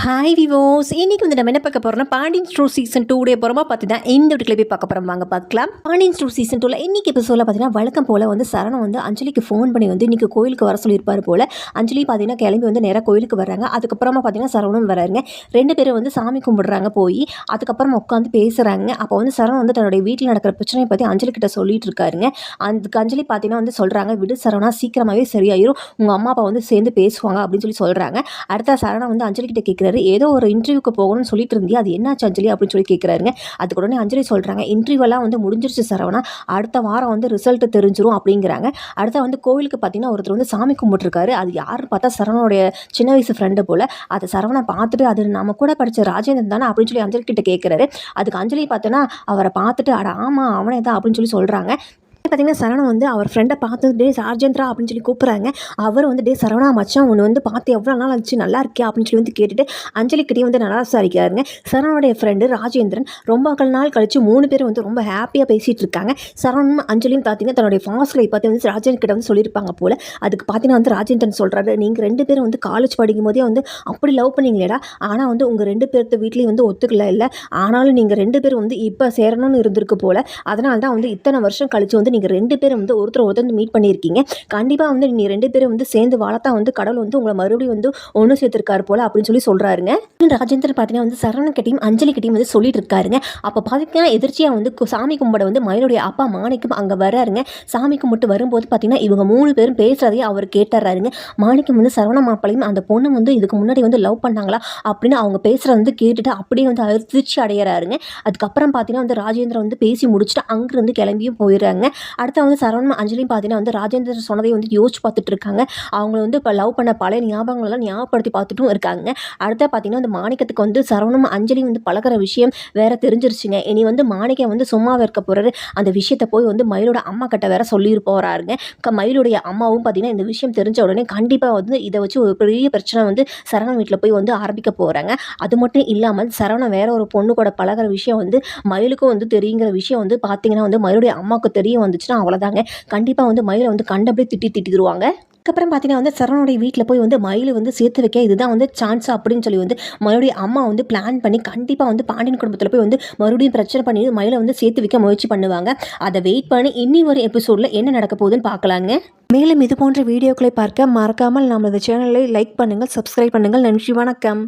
Hi விவோஸ், இன்னைக்கு வந்து நம்ம என்ன பார்க்க போகிறோம்னா பாண்டியன் ஸ்டோர் சீசன் 2 போகிறோமா பார்த்து தான் இந்த வீட்டுக்குள்ள போய் பார்க்க போகிறோம். வாங்க பார்க்கலாம். பாண்டியன் ஸ்டோர் சீசன் 2ல இன்னைக்கு எபிசோடில் பார்த்தீங்கன்னா வழக்கம் போல் வந்து சரணம் வந்து அஞ்சலிக்கு ஃபோன் பண்ணி வந்து இன்னைக்கு கோயிலுக்கு வர சொல்லியிருப்பார் போல். அஞ்சலி பார்த்தீங்கன்னா கிளம்பி வந்து நேராக கோயிலுக்கு வர்றாங்க. அதுக்கப்புறமா பார்த்தீங்கன்னா சரவணும் வராருங்க. ரெண்டு பேரும் வந்து சாமி கும்பிடுறாங்க போய். அதுக்கப்புறம் உட்காந்து பேசுகிறாங்க. அப்போ வந்து சரணம் வந்து தன்னுடைய வீட்டில் நடக்கிற பிரச்சனையை பற்றி அஞ்சலி கிட்ட சொல்லிட்டு இருக்காருங்க. அதுக்கு அஞ்சலி பார்த்தீங்கன்னா வந்து சொல்கிறாங்க, விடு சரவணா, சீக்கிரமாகவே சரியாயிரும், உங்கள் அம்மா அப்பா வந்து சேர்ந்து பேசுவாங்க அப்படின்னு சொல்லி சொல்கிறாங்க. அடுத்த சரணம் வந்து அஞ்சலி கிட்ட கேட்குறாரு, ஏதோ ஒரு இன்டர்வியூக்கு போகணும்னு சொல்லிட்டு இருந்தியா, அது என்னாச்சு அஞ்சலி அப்படின்னு சொல்லி கேட்குறாருங்க. அதுக்கு உடனே அஞ்சலி சொல்கிறாங்க, இன்டர்வியூலாம் வந்து முடிஞ்சிருச்சு சரவணா, அடுத்த வாரம் வந்து ரிசல்ட் தெரிஞ்சிரும் அப்படிங்கிறாங்க. அடுத்த வந்து கோவிலுக்கு பார்த்தீங்கன்னா ஒருத்தர் வந்து சாமி கும்பிட்டுருக்காரு. அது யாருன்னு பார்த்தா சரவணனுடைய சின்ன வயசு ஃப்ரெண்டு போல். அதை சரவணை பார்த்துட்டு, அது நம்ம கூட படித்த ராஜேந்திரன் தானே அப்படின்னு சொல்லி அஞ்சலி கிட்ட கேட்குறாரு. அதுக்கு அஞ்சலி பார்த்தோன்னா அவரை பார்த்துட்டு, அட ஆமாம் அவனே தான் அப்படின்னு சொல்லி சொல்கிறாங்க. பார்த்தீங்கன்னா சரவணன் வந்து அவர் ஃப்ரெண்டை பார்த்து, டே ராஜேந்திரா அப்படின்னு சொல்லி கூப்பிட்றாங்க. அவர் வந்து டே சரவணா மச்சான், ஒன்று வந்து பார்த்து எவ்வளோ நாள் ஆச்சு, நல்லா இருக்கே அப்படின்னு சொல்லி வந்து கேட்டுட்டு அஞ்சலிக்கிட்டையும் வந்து நல்லா விசாரிக்கிறாருங்க. சரவணனுடைய ஃப்ரெண்டு ராஜேந்திரன் ரொம்ப நாள் கழிச்சு 3 பேர் வந்து ரொம்ப ஹாப்பியாக பேசிகிட்டு இருக்காங்க. சரவணனும் அஞ்சலியும் பார்த்தீங்கன்னா தன்னுடைய ஃபாஸ்ட் லைஃப் பார்த்து வந்து ராஜேந்திரன் கிட்ட வந்து சொல்லியிருப்பாங்க போல். அதுக்கு பார்த்தீங்கன்னா வந்து ராஜேந்திரன் சொல்கிறாரு, நீங்கள் 2 பேரும் வந்து காலேஜ் படிக்கும் போதே வந்து அப்படி லவ் பண்ணீங்களேடா, ஆனால் வந்து உங்கள் 2 பேர்த்து வீட்லேயும் வந்து ஒத்துக்கல இல்லை, ஆனாலும் நீங்கள் 2 பேரும் வந்து இப்போ சேரணும்னு இருந்திருக்கு போல். அதனால தான் வந்து இத்தனை வருஷம் கழிச்சு வந்து நீங்கள் 2 பேரும் வந்து ஒருத்தர் மீட் பண்ணியிருக்கீங்க. கண்டிப்பாக வந்து நீ 2 பேரும் வந்து சேர்ந்து வாழத்தான் வந்து கடவுள் வந்து உங்களை மறுபடியும் வந்து ஒன்று சேர்த்திருக்காரு போல அப்படின்னு சொல்லி சொல்கிறாருங்க. ராஜேந்திரன் பார்த்தீங்கன்னா வந்து சரவணன் கிட்டையும் அஞ்சலி கிட்டையும் வந்து சொல்லிட்டு இருக்காருங்க. அப்போ பார்த்தீங்கன்னா எதிர்ச்சியாக வந்து சாமி கும்பிட வந்து மயிலுடைய அப்பா மாணிக்கம் அங்கே வர்றாருங்க. சாமி கும்பிட்டு வரும்போது பார்த்தீங்கன்னா இவங்க 3 பேரும் பேசுறதையும் அவர் கேட்டுறாருங்க. மாணிக்கம் வந்து சரவண மாப்பிளையும் அந்த பொண்ணு வந்து இதுக்கு முன்னாடி வந்து லவ் பண்ணாங்களா அப்படின்னு அவங்க பேசுகிறத வந்து கேட்டுட்டு அப்படியே வந்து அதிர்ச்சி அடையிறாருங்க. அதுக்கப்புறம் பார்த்தீங்கன்னா வந்து ராஜேந்திரன் வந்து பேசி முடிச்சுட்டு அங்கிருந்து கிளம்பியும் போயிடுறாங்க. அடுத்த வந்து சரவணன் அஞ்சலியும் பார்த்தீங்கன்னா வந்து ராஜேந்திரன் சொன்னதை வந்து யோசிச்சு பார்த்துட்டு இருக்காங்க. அவங்க வந்து இப்போ லவ் பண்ண பழைய ஞாபகங்களெல்லாம் ஞாபகப்படுத்தி பார்த்துட்டும் இருக்காங்க. அடுத்த பார்த்தீங்கன்னா வந்து மாணிக்கத்துக்கு வந்து சரவணனும் அஞ்சலியும் வந்து பழகிற விஷயம் வேற தெரிஞ்சிருச்சுங்க. இனி வந்து மாணிக்கம் வந்து சும்மாவே இருக்க போறாரு. அந்த விஷயத்தை போய் வந்து மயிலோட அம்மா கிட்ட வேற சொல்லி போறாருங்க. மயிலுடைய அம்மாவும் பார்த்தீங்கன்னா இந்த விஷயம் தெரிஞ்ச உடனே கண்டிப்பாக வந்து இதை வச்சு ஒரு பெரிய பிரச்சனை வந்து சரவணன் வீட்டில் போய் வந்து ஆரம்பிக்க போகிறாங்க. அது மட்டும் இல்லாமல் சரவணன் வேற ஒரு பொண்ணு கூட பழகிற விஷயம் வந்து மயிலுக்கும் வந்து தெரியுங்கிற விஷயம் வந்து பார்த்தீங்கன்னா வந்து மயிலுடைய அம்மாவுக்கு தெரிய வந்துச்சுன்னா அவ்வளோதாங்க. கண்டிப்பாக வந்து மயிலை வந்து கண்டபடி திட்டிடுவாங்க. அதுக்கப்புறம் பார்த்தீங்கன்னா வந்து சரவணுடைய வீட்டில் போய் வந்து மயிலை வந்து சேர்த்து வைக்க இதுதான் வந்து சான்ஸ் அப்படின்னு சொல்லி வந்து மறுபடியும் அம்மா வந்து பிளான் பண்ணி கண்டிப்பாக வந்து பாண்டியன் குடும்பத்தில் போய் வந்து மறுபடியும் பிரச்சனை பண்ணி மயிலை வந்து சேர்த்து வைக்க முயற்சி பண்ணுவாங்க. அதை வெயிட் பண்ணி இன்னி ஒரு எபிசோடில் என்ன நடக்க போகுதுன்னு பார்க்கலாங்க. மேலும் இது போன்ற வீடியோக்களை பார்க்க மறக்காமல் நம்மளது சேனலை லைக் பண்ணுங்கள், சப்ஸ்கிரைப் பண்ணுங்கள். நன்றி, வணக்கம்.